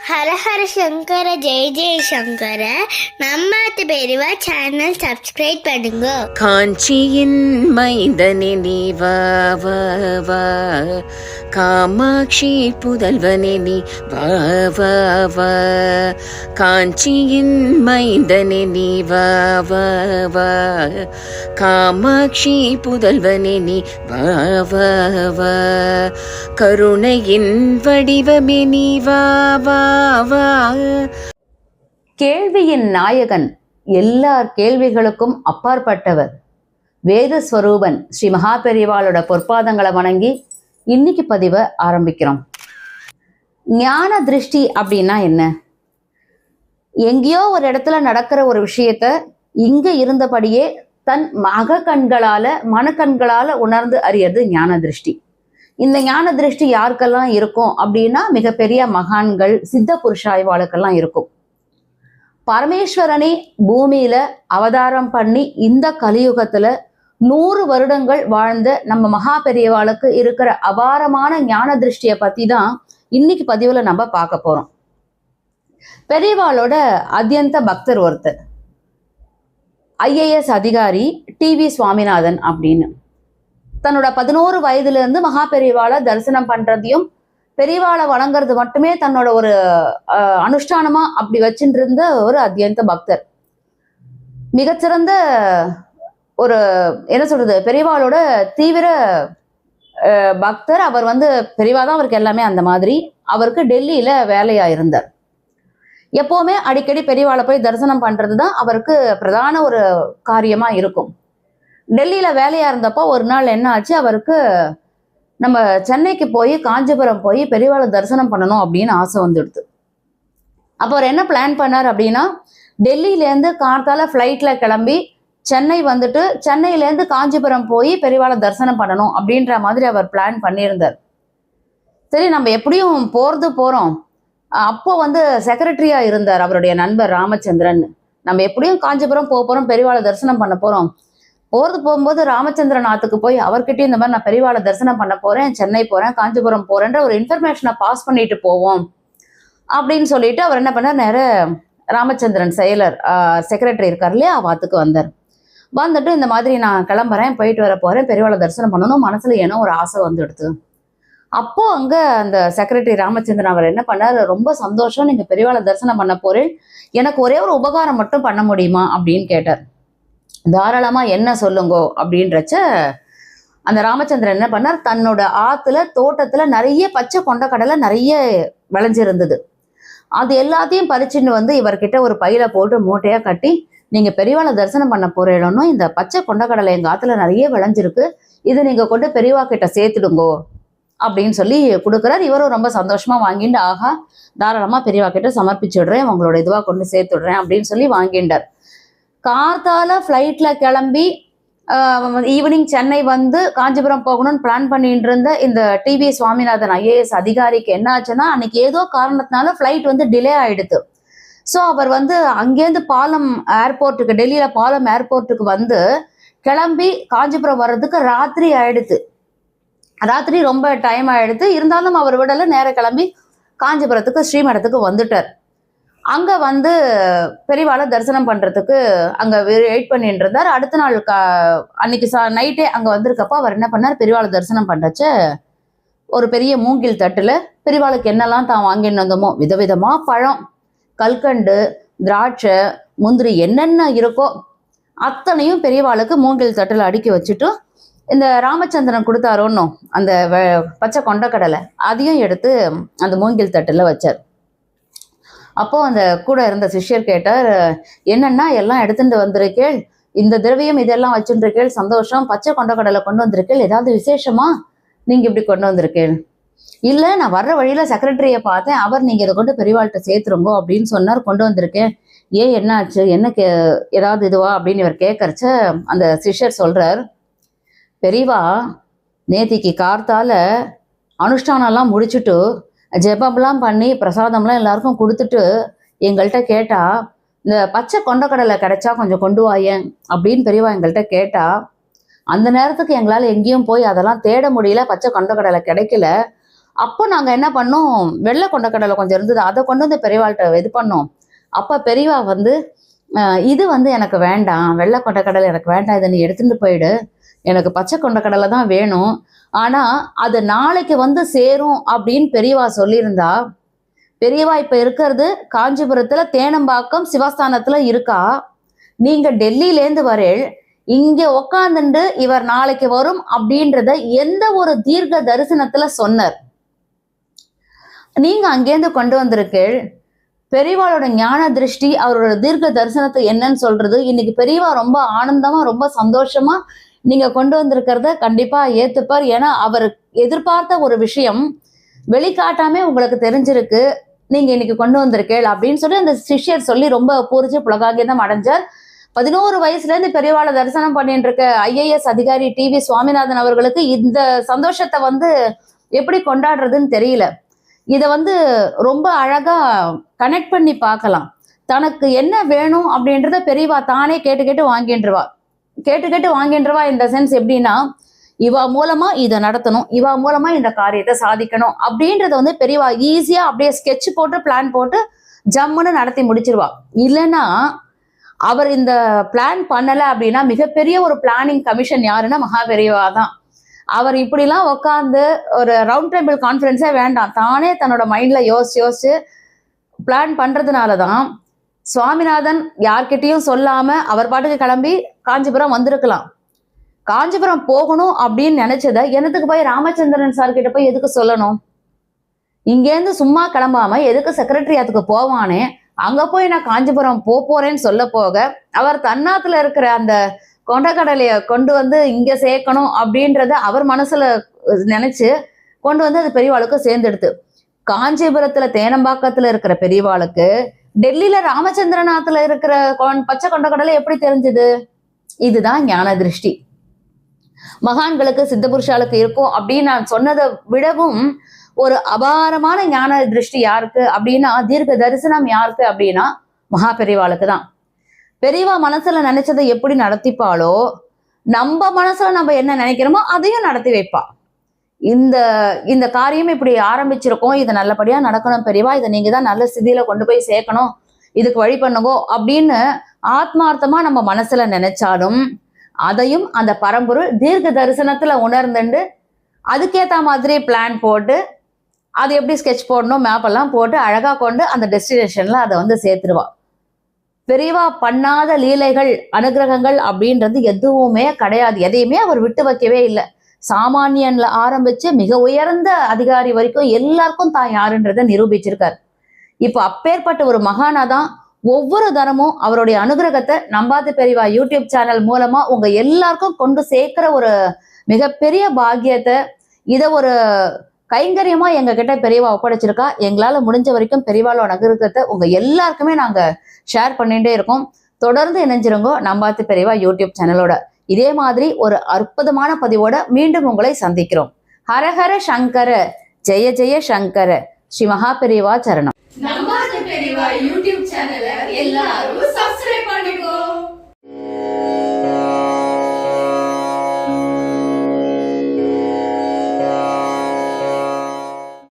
ஹர ஹர சங்கர ஜெய ஜெய சங்கர. நம்மாத்து பெரியவா channel subscribe பண்ணுங்க. காஞ்சியின் மைந்தனே நீ வா வா வா, காமாட்சி புதல்வனே நீ வா வா வா, காஞ்சியின் மைந்தனே நீ வா வா வா, காமாட்சி புதல்வனே நீ வா வா வா, கருணையின் வடிவமே நீ வா வா வா. கேள்வியின் நாயகன், எல்லார் கேள்விகளுக்கும் அப்பாற்பட்டவர், வேதஸ்வரூபன் ஸ்ரீ மகாபெரிவாளோட பொற்பாதங்களை வணங்கி இன்னைக்கு பதிவை ஆரம்பிக்கிறோம். ஞான திருஷ்டி அப்படின்னா என்ன? எங்கேயோ ஒரு இடத்துல நடக்கிற ஒரு விஷயத்த இங்க இருந்தபடியே தன் மனக்கண்களால உணர்ந்து அறியறது ஞான திருஷ்டி. இந்த ஞான திருஷ்டி யாருக்கெல்லாம் இருக்கும் அப்படின்னா, மிகப்பெரிய மகான்கள், சித்த புருஷாய்வாளுக்கெல்லாம் இருக்கும். பரமேஸ்வரனை பூமியில அவதாரம் பண்ணி இந்த கலியுகத்துல 100 வருடங்கள் வாழ்ந்த நம்ம மகா பெரியவாளுக்கு இருக்கிற அபாரமான ஞான திருஷ்டிய பத்தி தான் இன்னைக்கு பதிவுல நம்ம பார்க்க போறோம். பெரியவாளோட அத்தியந்த பக்தர் ஒருத்தர், IAS அதிகாரி TV சுவாமிநாதன் அப்படின்னு, தன்னோட 11 வயதுல இருந்து மகா பெரியவாளை தரிசனம் பண்றதையும் பெரியவாளை வணங்குறது மட்டுமே தன்னோட ஒரு அனுஷ்டானமா அப்படி வச்சுட்டு இருந்த ஒரு அத்தியந்த பக்தர். மிகச்சிறந்த ஒரு என்ன சொல்றது, பெரியவாளோட தீவிர பக்தர் அவர். பெரியவா தான் அவருக்கு எல்லாமே. அந்த மாதிரி அவருக்கு டெல்லியில வேலையா இருந்தார். எப்பவுமே அடிக்கடி பெரியவாளை போய் தரிசனம் பண்றதுதான் அவருக்கு பிரதான ஒரு காரியமா இருக்கும். டெல்லியில வேலையா இருந்தப்போ ஒரு நாள் என்ன ஆச்சு, அவருக்கு நம்ம சென்னைக்கு போய் காஞ்சிபுரம் போய் பெரியவாளை தரிசனம் பண்ணணும் அப்படின்னு ஆசை வந்துடுது. அப்போ அவர் என்ன பிளான் பண்ணார் அப்படின்னா, டெல்லியிலேருந்து கார்த்தால ஃப்ளைட்ல கிளம்பி சென்னை வந்துட்டு சென்னையிலேருந்து காஞ்சிபுரம் போய் பெரியவாளை தரிசனம் பண்ணணும் அப்படின்ற மாதிரி அவர் பிளான் பண்ணியிருந்தார். சரி, நம்ம எப்படியும் போறோம். அப்போ செக்ரட்டரியா இருந்தார் அவருடைய நண்பர் ராமச்சந்திரன். நம்ம எப்படியும் காஞ்சிபுரம் போறோம், பெரியவாளை தரிசனம் பண்ண போறோம். போகும்போது ராமச்சந்திரன் ஆத்துக்கு போய் அவர்கிட்டயும் இந்த மாதிரி நான் பெரியவாளை தரிசனம் பண்ண போறேன், சென்னை போறேன், காஞ்சிபுரம் போறேன்ற ஒரு இன்ஃபர்மேஷனை பாஸ் பண்ணிட்டு போவோம் அப்படின்னு சொல்லிட்டு அவர் என்ன பண்ணார், நேர ராமச்சந்திரன் செயலர் செக்ரட்டரி இருக்கார் இல்லையா, ஆத்துக்கு வந்தார். வந்துட்டு இந்த மாதிரி நான் கிளம்புறேன், போயிட்டு வர போறேன், பெரியவாளை தரிசனம் பண்ணணும், மனசுல ஏனோ ஒரு ஆசை வந்துடுது. அப்போ அங்க அந்த செக்ரட்டரி ராமச்சந்திரன் அவர் என்ன பண்ணார், ரொம்ப சந்தோஷம், நீங்க பெரியவாளை தரிசனம் பண்ண போறேன், எனக்கு ஒரே ஒரு உபகாரம் மட்டும் பண்ண முடியுமா அப்படின்னு கேட்டார். தாராளமா, என்ன சொல்லுங்கோ அப்படின்றச்ச அந்த ராமச்சந்திரன் என்ன பண்ணார், தன்னோட ஆத்துல தோட்டத்துல நிறைய பச்சை கொண்டக்கடலை நிறைய விளைஞ்சிருந்தது. அது எல்லாத்தையும் பறிச்சுன்னு இவர்கிட்ட ஒரு பையில போட்டு மூட்டையா கட்டி, நீங்க பெரியவாளை தரிசனம் பண்ண போறேன்னு இந்த பச்சை கொண்டக்கடலை எங்க ஆத்துல நிறைய விளைஞ்சிருக்கு, இது நீங்க கொண்டு பெரியவா கிட்ட சேர்த்துடுங்கோ அப்படின்னு சொல்லி கொடுக்குறாரு. இவரும் ரொம்ப சந்தோஷமா வாங்கிட்டு, ஆகா தாராளமா பெரியவா கிட்ட சமர்ப்பிச்சுடுறேன், உங்களோட இதுவா கொண்டு சேர்த்துடுறேன் அப்படின்னு சொல்லி வாங்கிண்டார். கார்த்தால ஃப்ளைட்ல கிளம்பி ஈவினிங் சென்னை காஞ்சிபுரம் போகணும்னு பிளான் பண்ணிட்டு இருந்த இந்த TV சுவாமிநாதன் IAS அதிகாரிக்கு என்ன ஆச்சுன்னா, அன்னைக்கு ஏதோ காரணத்தினால ஃப்ளைட் டிலே ஆயிடுது. ஸோ அவர் அங்கேருந்து பாலம் ஏர்போர்ட்டுக்கு, டெல்லியில பாலம் ஏர்போர்ட்டுக்கு கிளம்பி காஞ்சிபுரம் வர்றதுக்கு ராத்திரி ஆயிடுது. ராத்திரி ரொம்ப டைம் ஆயிடுது. இருந்தாலும் அவர் விடல, நேரம் கிளம்பி காஞ்சிபுரத்துக்கு ஸ்ரீமடத்துக்கு வந்துட்டார். அங்க பெரியவாளை தரிசனம் பண்றதுக்கு அங்க வெயிட் பண்ணிட்டு இருந்தார். அடுத்த நாள் அன்னைக்கு நைட்டே அங்க வந்திருக்கப்போ அவர் என்ன பண்ணார், பெரியவாளை தரிசனம் பண்றச்ச ஒரு பெரிய மூங்கில் தட்டுல பெரியவாளுக்கு என்னெல்லாம் தான் வாங்கிட்டு வந்தோமோ விதவிதமா பழம், கல்கண்டு, திராட்சை, முந்திரி என்னென்ன இருக்கோ அத்தனையும் பெரியவாளுக்கு மூங்கில் தட்டுல அடுக்கி வச்சுட்டு, இந்த ராமச்சந்திரன் கொடுத்தாரோன்னு அந்த பச்சை கொண்டக்கடலை அதையும் எடுத்து அந்த மூங்கில் தட்டுல வச்சார். அப்போ அந்த கூட இருந்த சிஷ்யர் கேட்டார், என்னன்னா எல்லாம் எடுத்துட்டு வந்திருக்கேள், இந்த திரவியம் இதெல்லாம் வச்சுருக்கேள், சந்தோஷம், பச்சை கொண்டக்கடலை கொண்டு வந்திருக்கேள், ஏதாவது விசேஷமா நீங்க இப்படி கொண்டு வந்திருக்கேள்? இல்லை, நான் வர்ற வழியில செக்ரட்டரியை பார்த்தேன், அவர் நீங்க இதை கொண்டு பெரியவாள்கிட்ட சேர்த்துருங்கோ அப்படின்னு சொன்னார், கொண்டு வந்திருக்கேன். ஏன் என்ன ஆச்சு, என்ன ஏதாவது இதுவா அப்படின்னு இவர் கேட்கறச்ச அந்த சிஷ்யர் சொல்றார், பெரியவா நேத்திக்கு கார்த்தால அனுஷ்டானம்லாம் முடிச்சுட்டு ஜெபம்லாம் பண்ணி பிரசாதம்லாம் எல்லாருக்கும் கொடுத்துட்டு எங்கள்கிட்ட கேட்டா, இந்த பச்சை கொண்டக்கடலை கிடைச்சா கொஞ்சம் கொண்டு வாயேன் அப்படின்னு பெரியவா எங்கள்கிட்ட கேட்டா, அந்த நேரத்துக்கு எங்களால் எங்கேயும் போய் அதெல்லாம் தேட முடியல, பச்சை கொண்டக்கடலை கிடைக்கல. அப்போ நாங்க என்ன பண்ணோம், வெள்ளை கொண்டக்கடலை கொஞ்சம் இருந்தது, அதை கொண்டு வந்து பெரியவாள்கிட்ட இது பண்ணோம். அப்ப பெரியவா வந்து இது வந்து எனக்கு வேண்டாம், வெள்ளை கொண்டக்கடலை எனக்கு வேண்டாம், இதை நீ எடுத்துட்டு போயிடு, எனக்கு பச்சை கொண்டக்கடலை தான் வேணும், ஆனா அது நாளைக்கு வந்து சேரும் அப்படின்னு பெரியவா சொல்லியிருந்தா. பெரியவா இப்ப இருக்கிறது காஞ்சிபுரத்துல தேனம்பாக்கம் சிவஸ்தானத்துல இருக்கா. நீங்க டெல்லியிலேருந்து வரேள், இங்க உக்காந்துண்டு இவர் நாளைக்கு வரும் அப்படின்றத எந்த ஒரு தீர்க்க தரிசனத்துல சொன்னார்? நீங்க அங்கேருந்து கொண்டு வந்திருக்கேள். பெரியவாளோட ஞான திருஷ்டி, அவரோட தீர்க்க தரிசனத்தை என்னன்னு சொல்றது? இன்னைக்கு பெரியவா ரொம்ப ஆனந்தமா ரொம்ப சந்தோஷமா நீங்க கொண்டு வந்திருக்கிறத கண்டிப்பா ஏத்துப்பார். ஏன்னா அவர் எதிர்பார்த்த ஒரு விஷயம் வெளிக்காட்டாமே உங்களுக்கு தெரிஞ்சிருக்கு, நீங்க இன்னைக்கு கொண்டு வந்திருக்கேள் அப்படின்னு சொல்லி அந்த சிஷ்யர் சொல்லி ரொம்ப பூரிச்சு புலகாங்கிதம் அடைஞ்சார். 11 வயசுல இருந்து பெரியவாளை தரிசனம் பண்ணிட்டு இருக்க ஐஏஎஸ் அதிகாரி டிவி சுவாமிநாதன் அவர்களுக்கு இந்த சந்தோஷத்தை வந்து எப்படி கொண்டாடுறதுன்னு தெரியல. இதை வந்து ரொம்ப அழகா கனெக்ட் பண்ணி பார்க்கலாம். தனக்கு என்ன வேணும் அப்படின்றத பெரியவா தானே கேட்டு கேட்டு வாங்கின்றவா. இந்த சென்ஸ் எப்படின்னா, இவா மூலமா இதை நடத்தணும், இவா மூலமா இந்த காரியத்தை சாதிக்கணும் அப்படின்றத வந்து பெரியவா ஈஸியா அப்படியே ஸ்கெட்ச் போட்டு பிளான் போட்டு ஜம்முன்னு நடத்தி முடிச்சிருவா. இல்லைன்னா அவர் இந்த பிளான் பண்ணல அப்படின்னா மிகப்பெரிய ஒரு பிளானிங் கமிஷன் யாருன்னா மகா பெரியவா தான். அவர் இப்படிலாம் உட்காந்து ஒரு ரவுண்ட் டேபிள் கான்ஃபரன்ஸே வேண்டாம், தானே தன்னோட மைண்ட்ல யோசிச்சு பிளான் பண்றதுனாலதான் சுவாமிநாதன் யார்கிட்டையும் சொல்லாம அவர் பாட்டுக்கு கிளம்பி காஞ்சிபுரம் வந்திருக்கலாம். காஞ்சிபுரம் போகணும் அப்படின்னு நினைச்சத என்னத்துக்கு போய் ராமச்சந்திரன் சார் கிட்ட போய் எதுக்கு சொல்லணும்? இங்கேருந்து சும்மா கிளம்பாம எதுக்கு செக்ரட்டரியாத்துக்கு போவானே, அங்க போய் நான் காஞ்சிபுரம் போறேன்னு சொல்ல போக அவர் தன்னாத்துல இருக்கிற அந்த கொண்டக்கடலைய கொண்டு வந்து இங்க சேர்க்கணும் அப்படின்றத அவர் மனசுல நினைச்சு கொண்டு வந்து அது பெரியவாளுக்கு சேர்ந்தெடுத்து. காஞ்சிபுரத்துல தேனம்பாக்கத்துல இருக்கிற பெரியவாளுக்கு டெல்லியில ராமச்சந்திரநாத்துல இருக்கிற பச்சை கொண்டக்கடலை எப்படி தெரிஞ்சது? இதுதான் ஞான திருஷ்டி. மகான்களுக்கு சித்தபுருஷாளுக்கு இருக்கும் அப்படின்னு நான் சொன்னதை விடவும் ஒரு அபாரமான ஞான திருஷ்டி யாருக்கு அப்படின்னா, தீர்க்க தரிசனம் யாருக்கு அப்படின்னா மகா பெரியவாளுக்கு தான். பெரியவா மனசுல நினைச்சதை எப்படி நடத்திப்பாளோ, நம்ம மனசுல நம்ம என்ன நினைக்கிறோமோ அதையும் நடத்தி வைப்பா. இந்த காரியம் இப்படி ஆரம்பிச்சிருக்கோம், இது நல்லபடியா நடக்கணும் பெரியவா, இதை நீங்க தான் நல்ல ஸ்திதியில கொண்டு போய் சேர்க்கணும், இதுக்கு வழி பண்ணுங்கோ அப்படின்னு ஆத்மார்த்தமா நம்ம மனசுல நினைச்சாலும் அதையும் அந்த பரம்பொருள் தீர்க்க தரிசனத்துல உணர்ந்துண்டு அதுக்கேத்த மாதிரி பிளான் போட்டு அது எப்படி ஸ்கெட்ச் போடணும் மேப் எல்லாம் போட்டு அழகா கொண்டு அந்த டெஸ்டினேஷன்ல அதை வந்து சேர்த்துருவா. பெரியவா பண்ணாத லீலைகள் அனுகிரகங்கள் அப்படின்றது எதுவுமே கிடையாது. எதையுமே அவர் விட்டு வைக்கவே இல்லை. சாமானியன்ல ஆரம்பிச்சு மிக உயர்ந்த அதிகாரி வரைக்கும் எல்லாருக்கும் தான் யாருன்றதை நிரூபிச்சிருக்கார். இப்போ அப்பேற்பட்ட ஒரு மகானாதான் ஒவ்வொரு தரமும் அவருடைய அனுகிரகத்தை நம்பாத பெரியவா யூடியூப் சேனல் மூலமா உங்க எல்லாருக்கும் கொண்டு சேர்க்கிற ஒரு மிகப்பெரிய பாக்கியத்தை, இதை ஒரு கைங்கரியமா எங்க கிட்ட பெரியவா ஒப்படைச்சிருக்கா. எங்களால முடிஞ்ச வரைக்கும் பெரியவாளோட அனுகிரகத்தை உங்க எல்லாருக்குமே நாங்க ஷேர் பண்ணிட்டே இருக்கோம். தொடர்ந்து இணைஞ்சிருங்கோ நம்பாத்து பெரியவா யூடியூப் சேனலோட. இதே மாதிரி ஒரு அற்புதமான பதிவோட மீண்டும் உங்களை சந்திக்கிறோம். ஹரஹர சங்கர, ஜெய ஜெய சங்கர, ஸ்ரீ மகா பெரியவா சரணம். நம்பாத பெரியவா யூடியூப் சேனலை எல்லாரும் சப்ஸ்கிரைப்